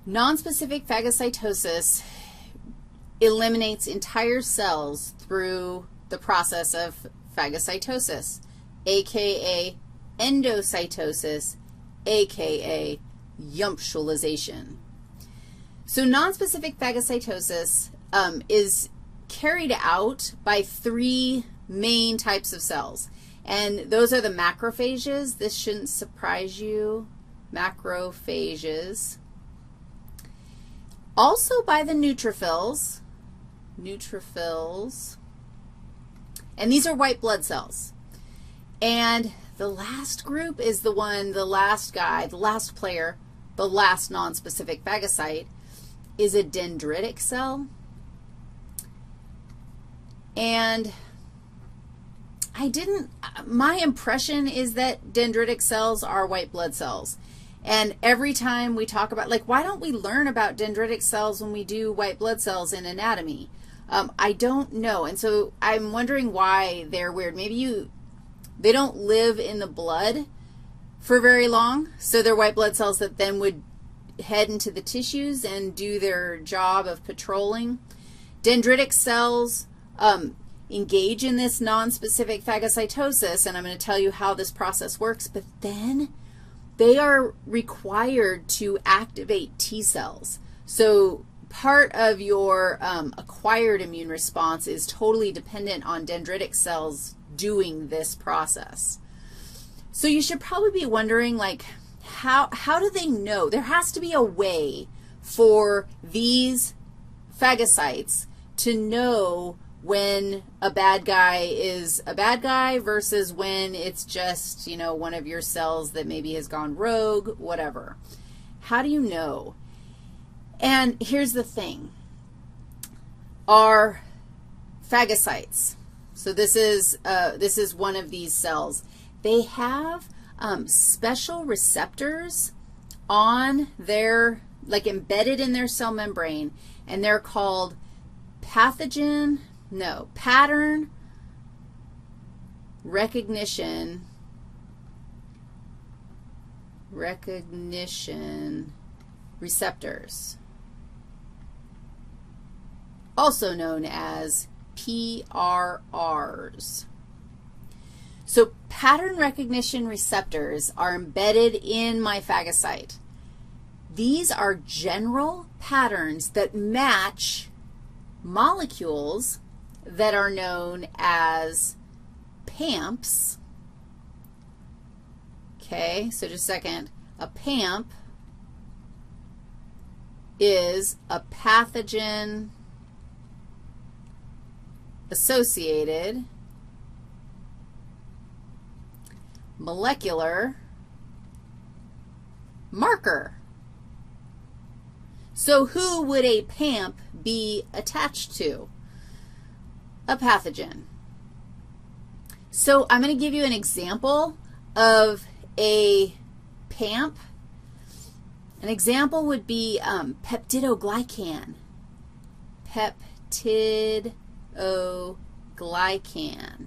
Nonspecific phagocytosis eliminates entire cells through the process of phagocytosis, aka endocytosis, aka yumptualization. So nonspecific phagocytosis is carried out by three main types of cells, and those are the macrophages. This shouldn't surprise you, macrophages. Also by the neutrophils, and these are white blood cells. And the last group is the one, the last guy, the last player, the last nonspecific phagocyte is a dendritic cell. And my impression is that dendritic cells are white blood cells. And every time we talk about, like, why don't we learn about dendritic cells when we do white blood cells in anatomy? I don't know. And so I'm wondering why they're weird. Maybe they don't live in the blood for very long, so they're white blood cells that then would head into the tissues and do their job of patrolling. Dendritic cells engage in this nonspecific phagocytosis, and I'm going to tell you how this process works, but then they are required to activate T cells. So part of your acquired immune response is totally dependent on dendritic cells doing this process. So you should probably be wondering, like, how do they know? There has to be a way for these phagocytes to know when a bad guy is a bad guy versus when it's just, you know, one of your cells that maybe has gone rogue, whatever. How do you know? And here's the thing. Our phagocytes, so this is one of these cells, they have special receptors on their, like, embedded in their cell membrane, and they're called pattern recognition receptors, also known as PRRs. So pattern recognition receptors are embedded in my phagocyte. These are general patterns that match molecules that are known as PAMPs. Okay, so just a second. A PAMP is a pathogen-associated molecular marker. So who would a PAMP be attached to? A pathogen. So I'm going to give you an example of a PAMP. An example would be peptidoglycan. Peptidoglycan.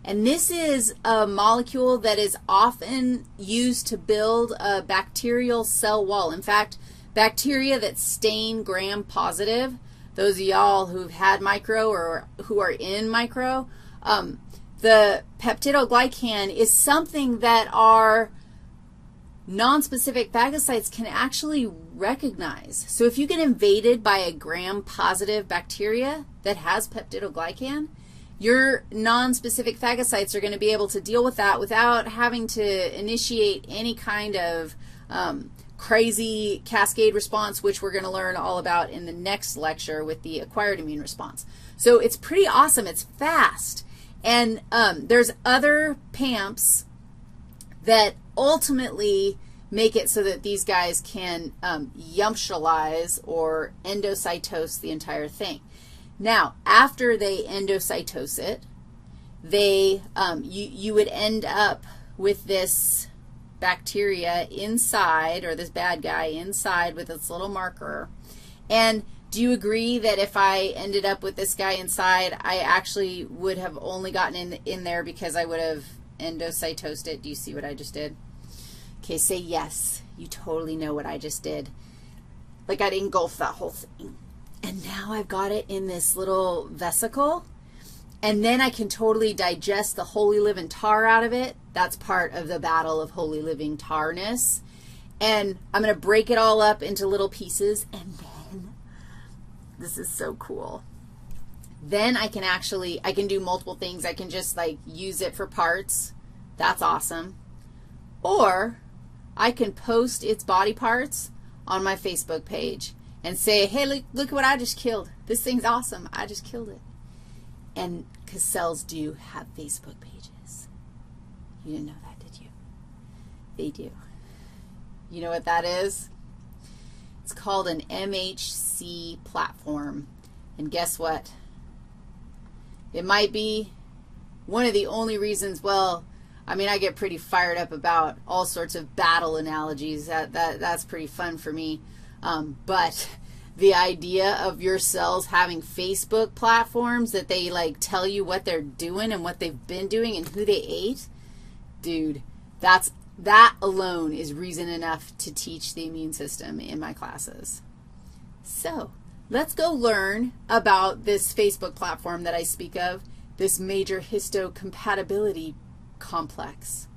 And this is a molecule that is often used to build a bacterial cell wall. In fact, bacteria that stain gram-positive, those of y'all who've had micro or who are in micro, the peptidoglycan is something that our nonspecific phagocytes can actually recognize. So if you get invaded by a gram-positive bacteria that has peptidoglycan, your nonspecific phagocytes are going to be able to deal with that without having to initiate any kind of crazy cascade response, which we're going to learn all about in the next lecture with the acquired immune response. So it's pretty awesome. It's fast. And there's other PAMPs that ultimately make it so that these guys can yumptualize or endocytose the entire thing. Now, after they endocytose it, they, you would end up with this bacteria inside, or this bad guy inside with its little marker. And do you agree that if I ended up with this guy inside, I actually would have only gotten in there because I would have endocytosed it? Do you see what I just did? Okay, say yes. You totally know what I just did. like I'd engulf that whole thing. And now I've got it in this little vesicle, and then I can totally digest the holy living tar out of it. That's part of the battle of holy living tarness. And I'm going to break it all up into little pieces, and then, this is so cool. Then I can do multiple things. I can just like use it for parts. That's awesome. Or I can post its body parts on my Facebook page and say, hey, look what I just killed. This thing's awesome. I just killed it. And because cells do have Facebook pages. You didn't know that, did you? They do. You know what that is? It's called an MHC platform. And guess what? It might be one of the only reasons, well, I mean, I get pretty fired up about all sorts of battle analogies. That's pretty fun for me. But the idea of your cells having Facebook platforms that they, like, tell you what they're doing and what they've been doing and who they ate, dude, that alone is reason enough to teach the immune system in my classes. So let's go learn about this Facebook platform that I speak of, this major histocompatibility complex.